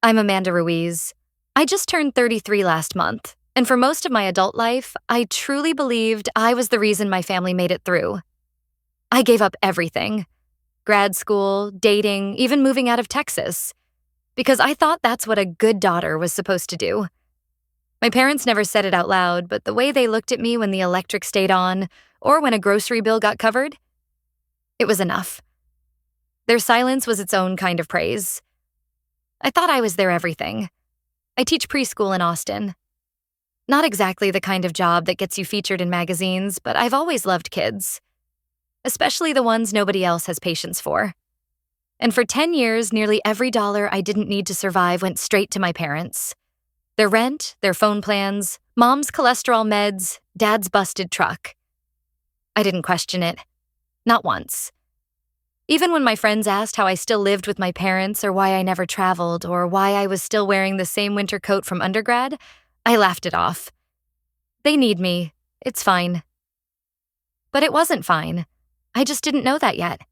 I'm Amanda Ruiz. I just turned 33 last month, and for most of my adult life, I truly believed I was the reason my family made it through. I gave up everything: grad school, dating, even moving out of Texas, because I thought that's what a good daughter was supposed to do. My parents never said it out loud, but the way they looked at me when the electric stayed on, or when a grocery bill got covered, it was enough. Their silence was its own kind of praise. I thought I was their everything. I teach preschool in Austin. Not exactly the kind of job that gets you featured in magazines, but I've always loved kids, especially the ones nobody else has patience for. And for 10 years, nearly every dollar I didn't need to survive went straight to my parents. Their rent, their phone plans, mom's cholesterol meds, dad's busted truck. I didn't question it. Not once. Even when my friends asked how I still lived with my parents or why I never traveled or why I was still wearing the same winter coat from undergrad, I laughed it off. They need me. It's fine. But it wasn't fine. I just didn't know that yet.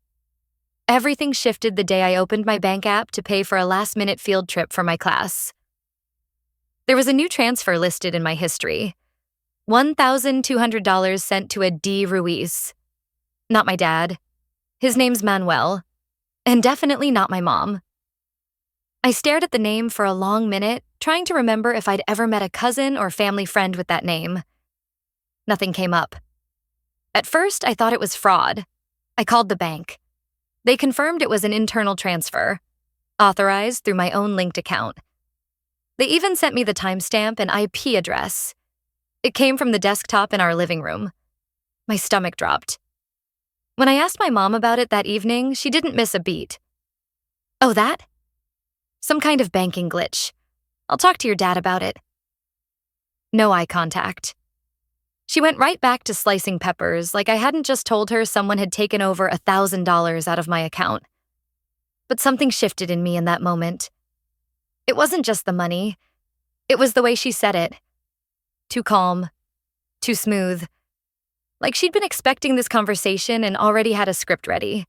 Everything shifted the day I opened my bank app to pay for a last-minute field trip for my class. There was a new transfer listed in my history. $1,200 sent to a D. Ruiz. Not my dad. His name's Manuel. And definitely not my mom. I stared at the name for a long minute, trying to remember if I'd ever met a cousin or family friend with that name. Nothing came up. At first, I thought it was fraud. I called the bank. They confirmed it was an internal transfer, authorized through my own linked account. They even sent me the timestamp and IP address. It came from the desktop in our living room. My stomach dropped. When I asked my mom about it that evening, she didn't miss a beat. "Oh, that? Some kind of banking glitch. I'll talk to your dad about it." No eye contact. She went right back to slicing peppers like I hadn't just told her someone had taken over $1,000 out of my account. But something shifted in me in that moment. It wasn't just the money. It was the way she said it. Too calm. Too smooth. Like she'd been expecting this conversation and already had a script ready.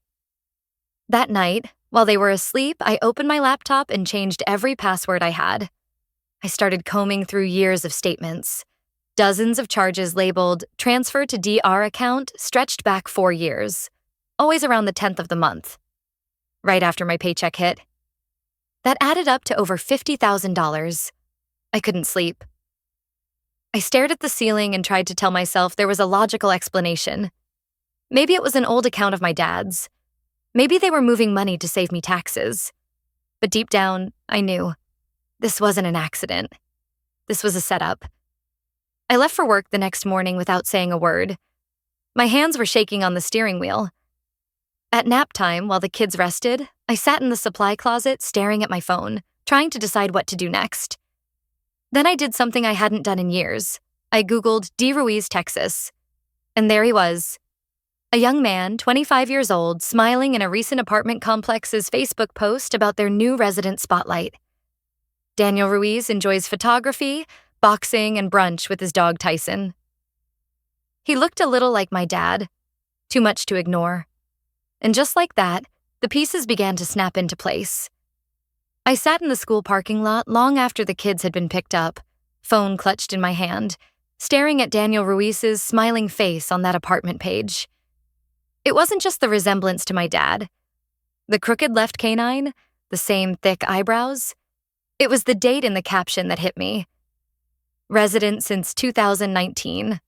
That night, while they were asleep, I opened my laptop and changed every password I had. I started combing through years of statements. Dozens of charges labeled "Transfer to DR account" stretched back 4 years, always around the 10th of the month, right after my paycheck hit. That added up to over $50,000. I couldn't sleep. I stared at the ceiling and tried to tell myself there was a logical explanation. Maybe it was an old account of my dad's. Maybe they were moving money to save me taxes. But deep down, I knew. This wasn't an accident. This was a setup. I left for work the next morning without saying a word. My hands were shaking on the steering wheel. At nap time, while the kids rested, I sat in the supply closet staring at my phone, trying to decide what to do next. Then I did something I hadn't done in years. I Googled D. Ruiz, Texas. And there he was. A young man, 25 years old, smiling in a recent apartment complex's Facebook post about their new resident spotlight. Daniel Ruiz enjoys photography, boxing, and brunch with his dog Tyson. He looked a little like my dad. Too much to ignore. And just like that, the pieces began to snap into place. I sat in the school parking lot long after the kids had been picked up, phone clutched in my hand, staring at Daniel Ruiz's smiling face on that apartment page. It wasn't just the resemblance to my dad. The crooked left canine, the same thick eyebrows. It was the date in the caption that hit me. Resident since 2019.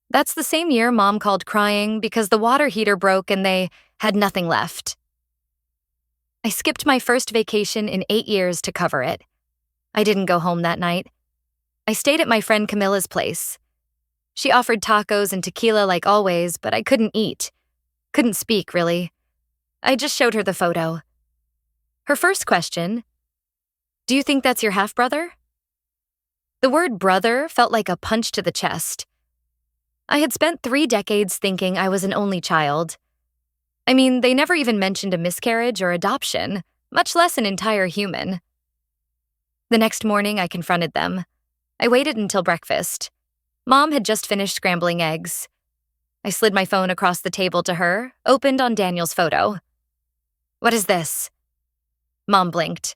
That's the same year Mom called crying because the water heater broke and they had nothing left. I skipped my first vacation in 8 years to cover it. I didn't go home that night. I stayed at my friend Camilla's place. She offered tacos and tequila like always, but I couldn't eat. Couldn't speak, really. I just showed her the photo. Her first question, "Do you think that's your half-brother?" The word brother felt like a punch to the chest. I had spent 3 decades thinking I was an only child. I mean, they never even mentioned a miscarriage or adoption, much less an entire human. The next morning, I confronted them. I waited until breakfast. Mom had just finished scrambling eggs. I slid my phone across the table to her, opened on Daniel's photo. "What is this?" Mom blinked.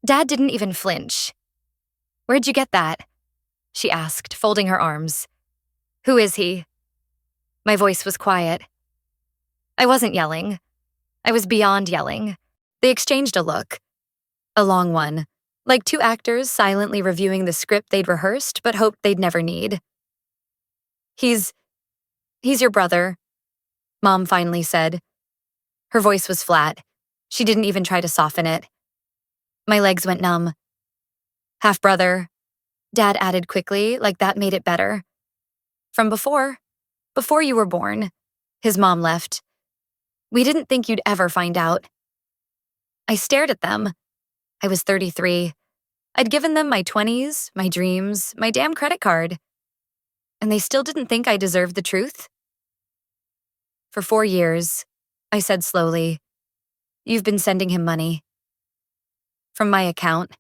Dad didn't even flinch. "Where'd you get that?" she asked, folding her arms. "Who is he?" My voice was quiet. I wasn't yelling. I was beyond yelling. They exchanged a look. A long one, like two actors silently reviewing the script they'd rehearsed but hoped they'd never need. He's your brother," Mom finally said. Her voice was flat. She didn't even try to soften it. My legs went numb. "Half-brother," Dad added quickly, like that made it better. "From before you were born." His mom left. "We didn't think you'd ever find out." I stared at them. I was 33. I'd given them my 20s, my dreams, my damn credit card. And they still didn't think I deserved the truth? "For 4 years," I said slowly, "you've been sending him money." "From my account."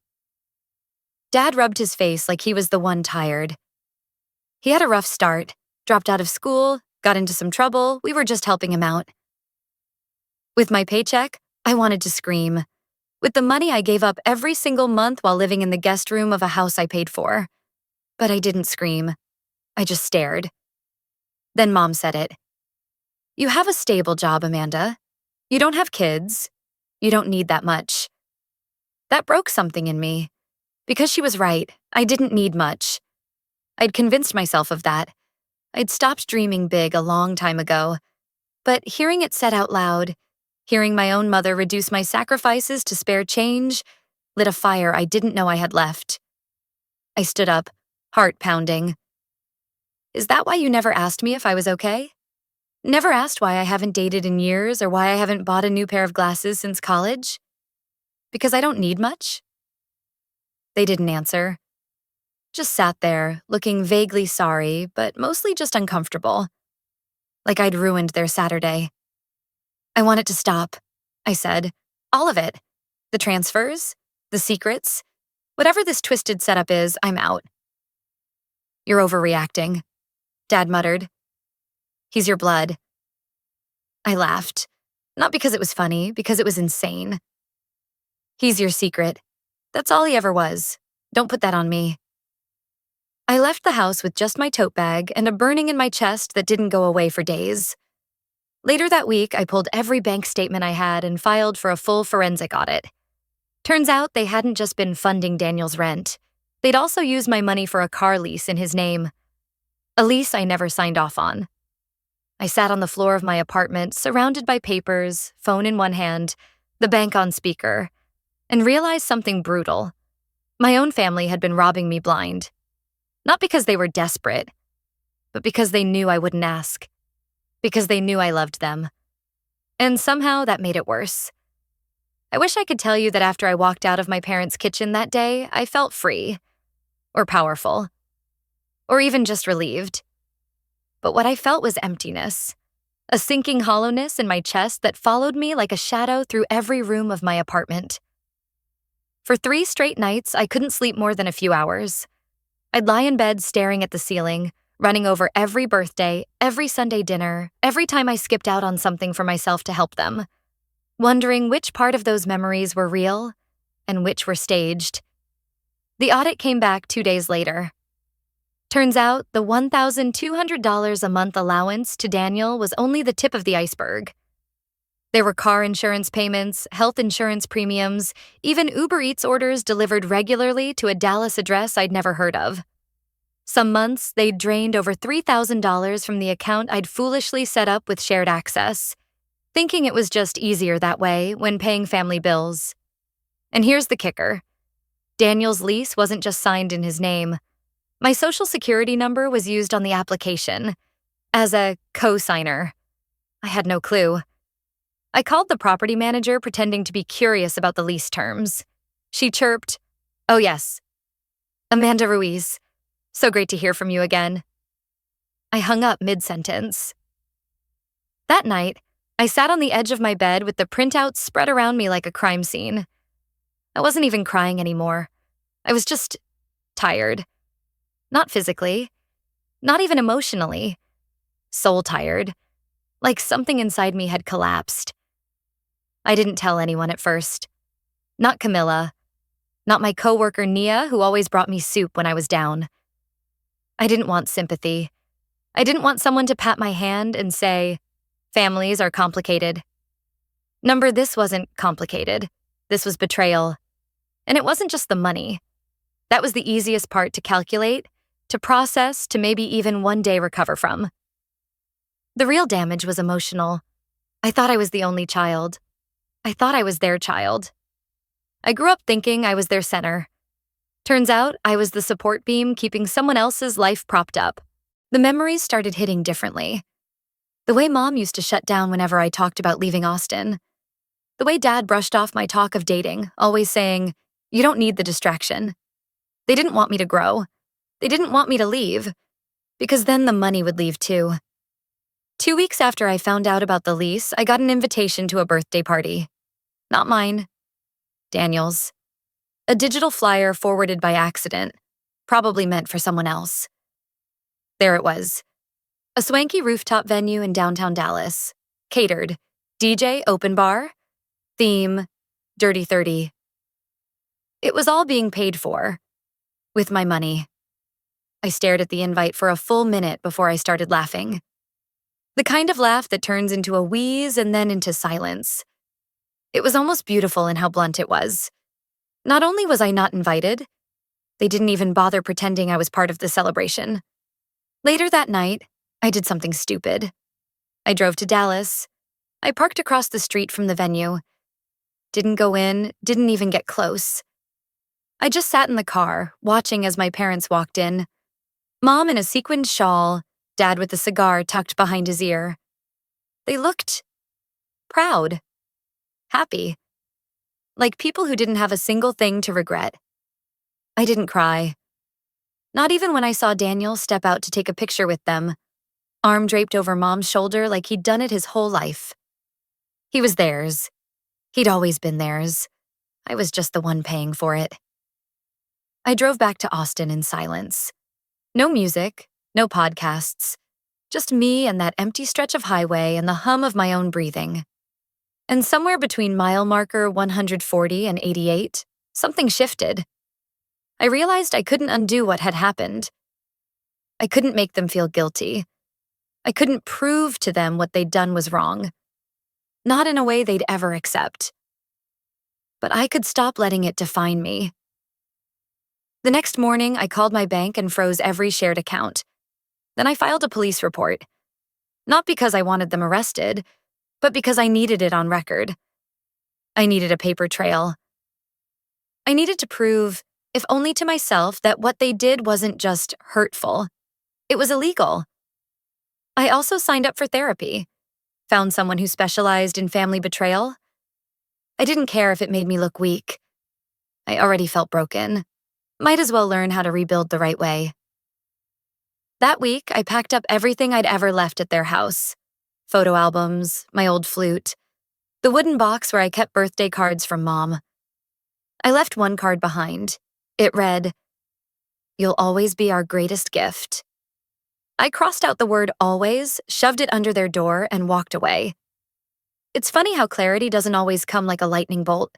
Dad rubbed his face like he was the one tired. He had a rough start, dropped out of school, got into some trouble. We were just helping him out. With my paycheck, I wanted to scream. With the money I gave up every single month while living in the guest room of a house I paid for. But I didn't scream. I just stared. Then Mom said it. "You have a stable job, Amanda. You don't have kids. You don't need that much." That broke something in me. Because she was right, I didn't need much. I'd convinced myself of that. I'd stopped dreaming big a long time ago. But hearing it said out loud, hearing my own mother reduce my sacrifices to spare change, lit a fire I didn't know I had left. I stood up, heart pounding. "Is that why you never asked me if I was okay? Never asked why I haven't dated in years or why I haven't bought a new pair of glasses since college? Because I don't need much?" They didn't answer. Just sat there, looking vaguely sorry, but mostly just uncomfortable. Like I'd ruined their Saturday. "I want it to stop," I said. "All of it. The transfers, the secrets. Whatever this twisted setup is, I'm out." "You're overreacting," Dad muttered. "He's your blood." I laughed. Not because it was funny, because it was insane. "He's your secret. That's all he ever was. Don't put that on me." I left the house with just my tote bag and a burning in my chest that didn't go away for days. Later that week, I pulled every bank statement I had and filed for a full forensic audit. Turns out they hadn't just been funding Daniel's rent. They'd also used my money for a car lease in his name. A lease I never signed off on. I sat on the floor of my apartment, surrounded by papers, phone in one hand, the bank on speaker, and realized something brutal. My own family had been robbing me blind. Not because they were desperate, but because they knew I wouldn't ask. Because they knew I loved them. And somehow that made it worse. I wish I could tell you that after I walked out of my parents' kitchen that day, I felt free. Or powerful. Or even just relieved. But what I felt was emptiness. A sinking hollowness in my chest that followed me like a shadow through every room of my apartment. For 3 straight nights, I couldn't sleep more than a few hours. I'd lie in bed staring at the ceiling, running over every birthday, every Sunday dinner, every time I skipped out on something for myself to help them, wondering which part of those memories were real and which were staged. The audit came back 2 days later. Turns out the $1,200 a month allowance to Daniel was only the tip of the iceberg. There were car insurance payments, health insurance premiums, even Uber Eats orders delivered regularly to a Dallas address I'd never heard of. Some months, they'd drained over $3,000 from the account I'd foolishly set up with shared access, thinking it was just easier that way when paying family bills. And here's the kicker. Daniel's lease wasn't just signed in his name. My social security number was used on the application as a co-signer. I had no clue. I called the property manager pretending to be curious about the lease terms. She chirped, "Oh yes, Amanda Ruiz. So great to hear from you again." I hung up mid-sentence. That night, I sat on the edge of my bed with the printouts spread around me like a crime scene. I wasn't even crying anymore. I was just tired. Not physically, not even emotionally. Soul tired, like something inside me had collapsed. I didn't tell anyone at first. Not Camilla. Not my coworker Nia, who always brought me soup when I was down. I didn't want sympathy. I didn't want someone to pat my hand and say, "Families are complicated." This wasn't complicated. This was betrayal. And it wasn't just the money. That was the easiest part to calculate, to process, to maybe even one day recover from. The real damage was emotional. I thought I was the only child. I thought I was their child. I grew up thinking I was their center. Turns out I was the support beam keeping someone else's life propped up. The memories started hitting differently. The way Mom used to shut down whenever I talked about leaving Austin. The way Dad brushed off my talk of dating, always saying, "You don't need the distraction." They didn't want me to grow. They didn't want me to leave, because then the money would leave too. 2 weeks after I found out about the lease, I got an invitation to a birthday party. Not mine. Daniel's. A digital flyer forwarded by accident, probably meant for someone else. There it was. A swanky rooftop venue in downtown Dallas. Catered. DJ, open bar. Theme, Dirty 30. It was all being paid for. With my money. I stared at the invite for a full minute before I started laughing. The kind of laugh that turns into a wheeze and then into silence. It was almost beautiful in how blunt it was. Not only was I not invited, they didn't even bother pretending I was part of the celebration. Later that night, I did something stupid. I drove to Dallas. I parked across the street from the venue. Didn't go in, didn't even get close. I just sat in the car, watching as my parents walked in. Mom in a sequined shawl, Dad with a cigar tucked behind his ear. They looked proud, happy, like people who didn't have a single thing to regret. I didn't cry. Not even when I saw Daniel step out to take a picture with them, arm draped over Mom's shoulder like he'd done it his whole life. He was theirs. He'd always been theirs. I was just the one paying for it. I drove back to Austin in silence. No music, no podcasts, just me and that empty stretch of highway and the hum of my own breathing. And somewhere between mile marker 140 and 88, something shifted. I realized I couldn't undo what had happened. I couldn't make them feel guilty. I couldn't prove to them what they'd done was wrong. Not in a way they'd ever accept. But I could stop letting it define me. The next morning, I called my bank and froze every shared account. Then I filed a police report. Not because I wanted them arrested, but because I needed it on record. I needed a paper trail. I needed to prove, if only to myself, that what they did wasn't just hurtful. It was illegal. I also signed up for therapy. Found someone who specialized in family betrayal. I didn't care if it made me look weak. I already felt broken. Might as well learn how to rebuild the right way. That week, I packed up everything I'd ever left at their house. Photo albums, my old flute, the wooden box where I kept birthday cards from Mom. I left one card behind. It read, "You'll always be our greatest gift." I crossed out the word always, shoved it under their door, and walked away. It's funny how clarity doesn't always come like a lightning bolt.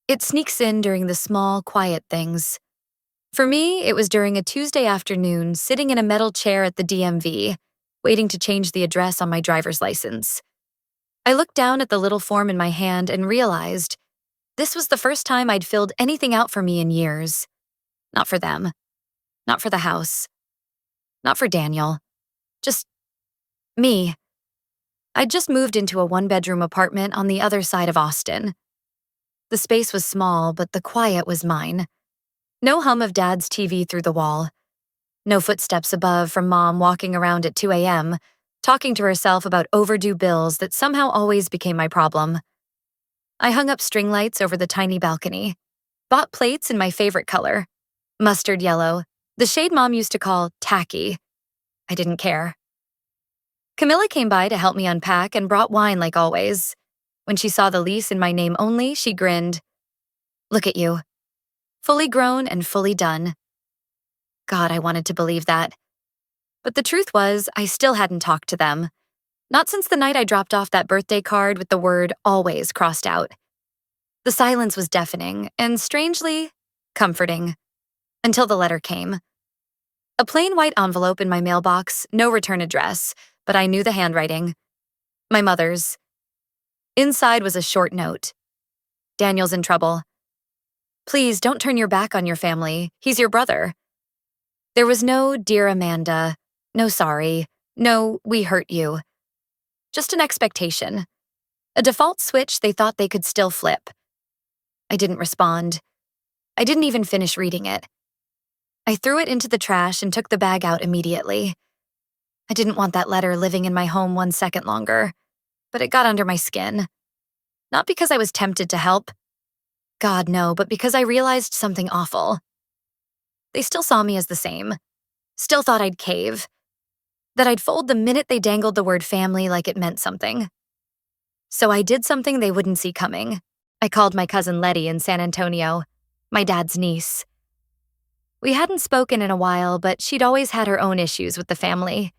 It sneaks in during the small, quiet things. For me, it was during a Tuesday afternoon, sitting in a metal chair at the DMV, waiting to change the address on my driver's license. I looked down at the little form in my hand and realized this was the first time I'd filled anything out for me in years. Not for them. Not for the house. Not for Daniel. Just me. I'd just moved into a one-bedroom apartment on the other side of Austin. The space was small, but the quiet was mine. No hum of Dad's TV through the wall. No footsteps above from Mom walking around at 2 a.m., talking to herself about overdue bills that somehow always became my problem. I hung up string lights over the tiny balcony. Bought plates in my favorite color. Mustard yellow, the shade Mom used to call tacky. I didn't care. Camilla came by to help me unpack and brought wine like always. When she saw the lease in my name only, she grinned. "Look at you. Fully grown and fully done." God, I wanted to believe that. But the truth was, I still hadn't talked to them. Not since the night I dropped off that birthday card with the word always crossed out. The silence was deafening, and strangely, Comforting. Until the letter came. A plain white envelope in my mailbox, no return address, but I knew the handwriting. My mother's. Inside was a short note. Daniel's in trouble. Please don't turn your back on your family. He's your brother. There was no dear Amanda, no sorry, no we hurt you. Just an expectation. A default switch they thought they could still flip. I didn't respond. I didn't even finish reading it. I threw it into the trash and took the bag out immediately. I didn't want that letter living in my home 1 second longer, but it got under my skin. Not because I was tempted to help. God, no, but because I realized something awful. They still saw me as the same. Still thought I'd cave. That I'd fold the minute they dangled the word family like it meant something. So I did something they wouldn't see coming. I called my cousin Letty in San Antonio, my dad's niece. We hadn't spoken in a while, but she'd always had her own issues with the family.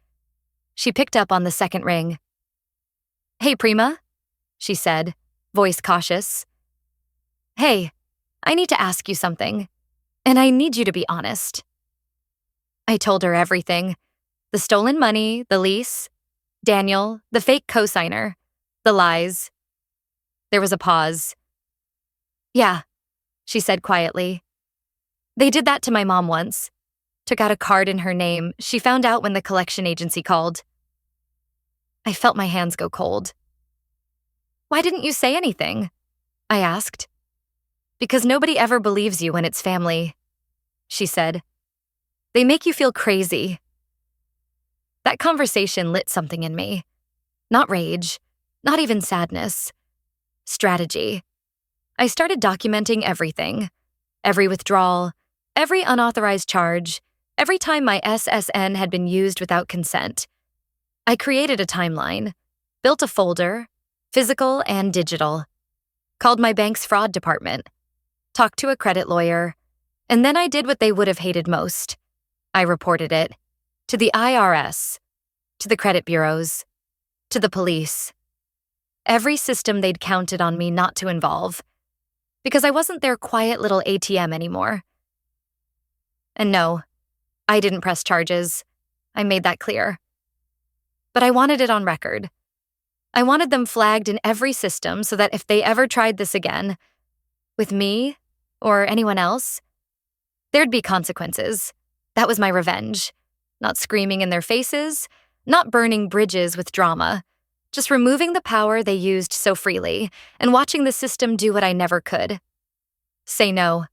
She picked up on the second ring. Hey, Prima, she said, voice cautious. Hey, I need to ask you something, and I need you to be honest. I told her everything. The stolen money, the lease, Daniel, the fake cosigner, the lies. There was a pause. Yeah, she said quietly. They did that to my mom once. Took out a card in her name she found out when the collection agency called. I felt my hands go cold. Why didn't you say anything? I asked. Because nobody ever believes you when it's family, she said. They make you feel crazy. That conversation lit something in me. Not rage, not even sadness. Strategy. I started documenting everything. Every withdrawal, every unauthorized charge, every time my SSN had been used without consent. I created a timeline, built a folder, physical and digital, called my bank's fraud department, talked to a credit lawyer, and then I did what they would have hated most. I reported it to the IRS, to the credit bureaus, to the police. Every system they'd counted on me not to involve, because I wasn't their quiet little ATM anymore. And no, I didn't press charges. I made that clear. But I wanted it on record. I wanted them flagged in every system so that if they ever tried this again, with me or anyone else, there'd be consequences. That was my revenge. Not screaming in their faces, not burning bridges with drama, just removing the power they used so freely and watching the system do what I never could. Say no.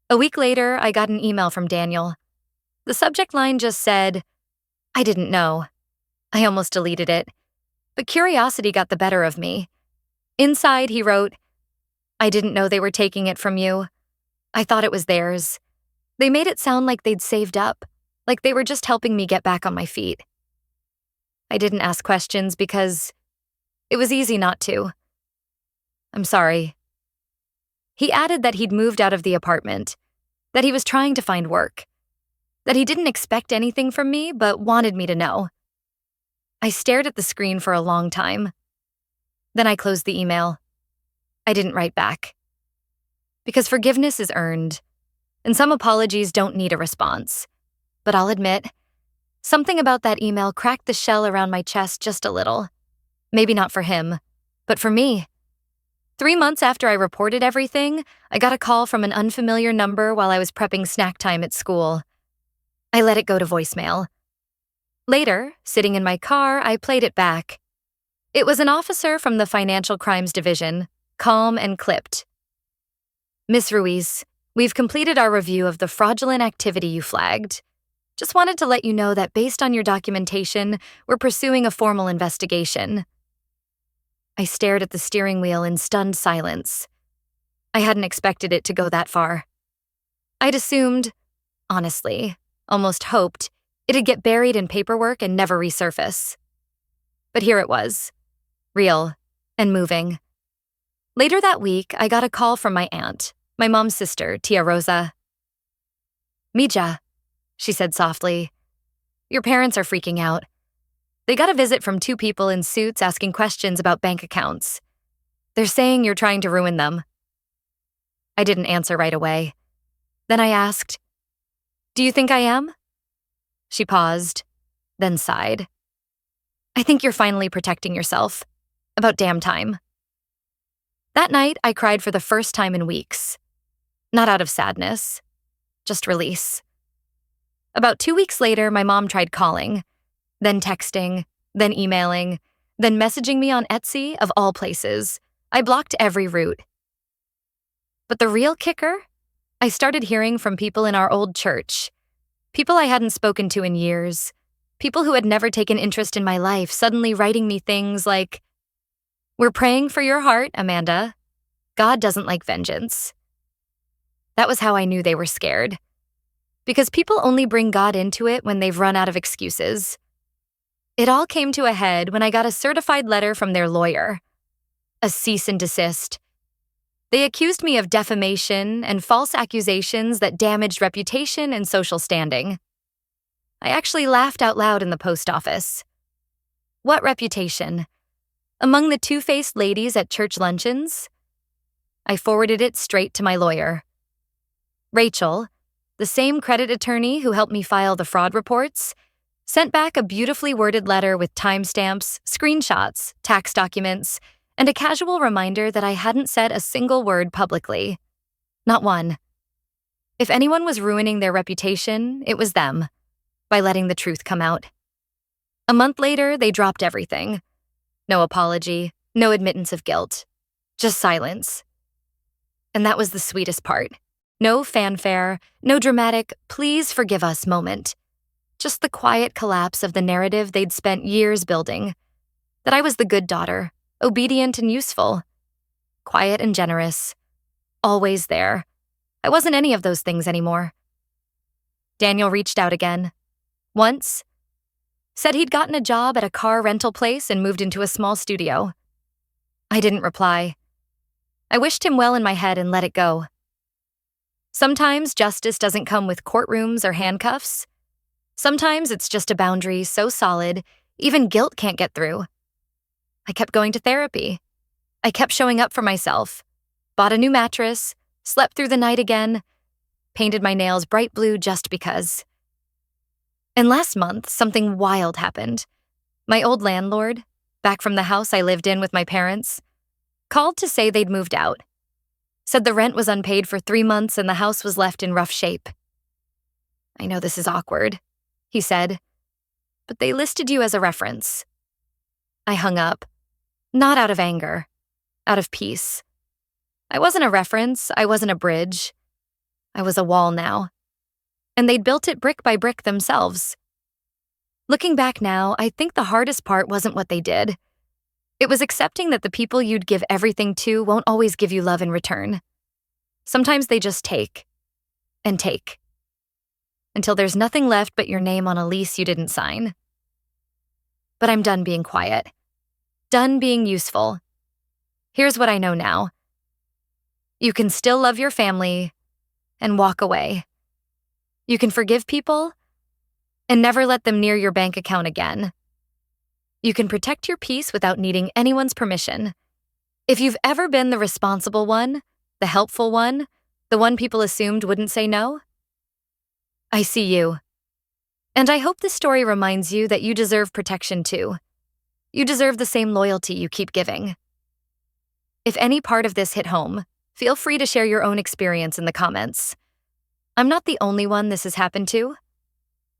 A week later, I got an email from Daniel. The subject line just said, I didn't know. I almost deleted it, but curiosity got the better of me. Inside, he wrote, I didn't know they were taking it from you. I thought it was theirs. They made it sound like they'd saved up, like they were just helping me get back on my feet. I didn't ask questions because it was easy not to. I'm sorry. He added that he'd moved out of the apartment, that he was trying to find work, that he didn't expect anything from me but wanted me to know. I stared at the screen for a long time. Then I closed the email. I didn't write back. Because forgiveness is earned, and some apologies don't need a response. But I'll admit, something about that email cracked the shell around my chest just a little. Maybe not for him, but for me. 3 months after I reported everything, I got a call from an unfamiliar number while I was prepping snack time at school. I let it go to voicemail. Later, sitting in my car, I played it back. It was an officer from the Financial Crimes Division, calm and clipped. Miss Ruiz, we've completed our review of the fraudulent activity you flagged. Just wanted to let you know that based on your documentation, we're pursuing a formal investigation. I stared at the steering wheel in stunned silence. I hadn't expected it to go that far. I'd assumed, honestly, almost hoped, it'd get buried in paperwork and never resurface. But here it was, real and moving. Later that week, I got a call from my aunt, my mom's sister, Tia Rosa. Mija, she said softly, your parents are freaking out. They got a visit from 2 people in suits asking questions about bank accounts. They're saying you're trying to ruin them. I didn't answer right away. Then I asked, "Do you think I am?" She paused, then sighed. "I think you're finally protecting yourself. About damn time." That night, I cried for the first time in weeks. Not out of sadness, just release. About 2 weeks later, my mom tried calling, then texting, then emailing, then messaging me on Etsy, of all places. I blocked every route. But the real kicker? I started hearing from people in our old church. People I hadn't spoken to in years. People who had never taken interest in my life, suddenly writing me things like, "We're praying for your heart, Amanda. God doesn't like vengeance." That was how I knew they were scared. Because people only bring God into it when they've run out of excuses. It all came to a head when I got a certified letter from their lawyer. A cease and desist. They accused me of defamation and false accusations that damaged reputation and social standing. I actually laughed out loud in the post office. What reputation? Among the two-faced ladies at church luncheons? I forwarded it straight to my lawyer. Rachel, the same credit attorney who helped me file the fraud reports, sent back a beautifully worded letter with timestamps, screenshots, tax documents, and a casual reminder that I hadn't said a single word publicly. Not one. If anyone was ruining their reputation, it was them, by letting the truth come out. A month later, they dropped everything. No apology, no admittance of guilt. Just silence. And that was the sweetest part. No fanfare, no dramatic, "please forgive us" moment. Just the quiet collapse of the narrative they'd spent years building. That I was the good daughter, obedient and useful. Quiet and generous. Always there. I wasn't any of those things anymore. Daniel reached out again. Once. Said he'd gotten a job at a car rental place and moved into a small studio. I didn't reply. I wished him well in my head and let it go. Sometimes justice doesn't come with courtrooms or handcuffs. Sometimes it's just a boundary so solid, even guilt can't get through. I kept going to therapy. I kept showing up for myself. Bought a new mattress, slept through the night again, painted my nails bright blue just because. And last month, something wild happened. My old landlord, back from the house I lived in with my parents, called to say they'd moved out. Said the rent was unpaid for 3 months and the house was left in rough shape. "I know this is awkward," he said, "but they listed you as a reference." I hung up, not out of anger, out of peace. I wasn't a reference, I wasn't a bridge. I was a wall now. And they'd built it brick by brick themselves. Looking back now, I think the hardest part wasn't what they did. It was accepting that the people you'd give everything to won't always give you love in return. Sometimes they just take, and take, until there's nothing left but your name on a lease you didn't sign. But I'm done being quiet. Done being useful. Here's what I know now. You can still love your family and walk away. You can forgive people and never let them near your bank account again. You can protect your peace without needing anyone's permission. If you've ever been the responsible one, the helpful one, the one people assumed wouldn't say no, I see you. And I hope this story reminds you that you deserve protection too. You deserve the same loyalty you keep giving. If any part of this hit home, feel free to share your own experience in the comments. I'm not the only one this has happened to.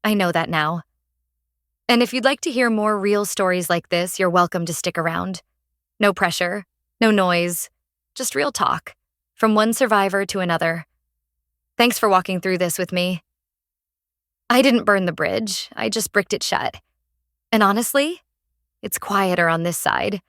I know that now. And if you'd like to hear more real stories like this, you're welcome to stick around. No pressure, no noise, just real talk, from one survivor to another. Thanks for walking through this with me. I didn't burn the bridge, I just bricked it shut. And honestly, it's quieter on this side.